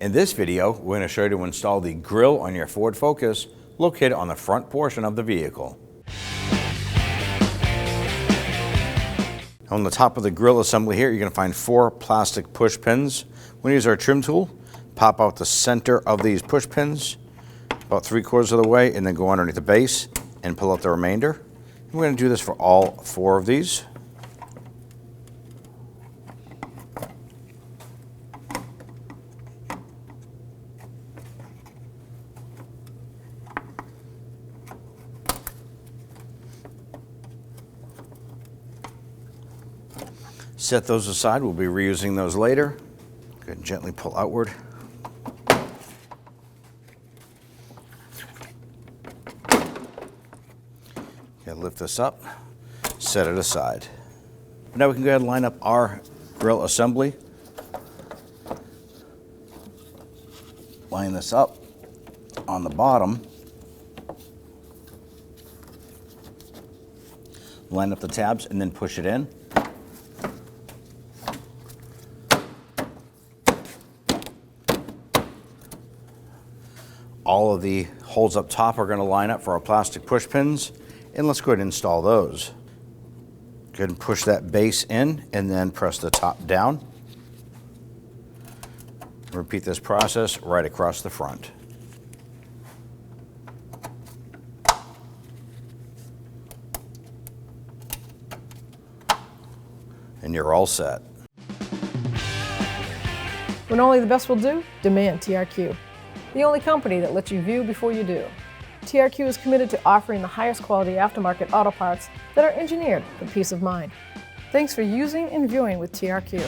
In this video, we're going to show you to install the grille on your Ford Focus located on the front portion of the vehicle. On the top of the grille assembly here, you're going to find 4 plastic push pins. We're going to use our trim tool, pop out the center of these push pins, about 3/4 of the way, and then go underneath the base and pull out the remainder. And we're going to do this for all 4 of these. Set those aside, we'll be reusing those later. Go ahead and gently pull outward. Okay, lift this up, set it aside. Now we can go ahead and line up our grille assembly. Line this up on the bottom. Line up the tabs and then push it in. All of the holes up top are going to line up for our plastic push pins, and let's go ahead and install those. Go ahead and push that base in and then press the top down. Repeat this process right across the front. And you're all set. When only the best will do, demand TRQ. The only company that lets you view before you do. TRQ is committed to offering the highest quality aftermarket auto parts that are engineered for peace of mind. Thanks for using and viewing with TRQ.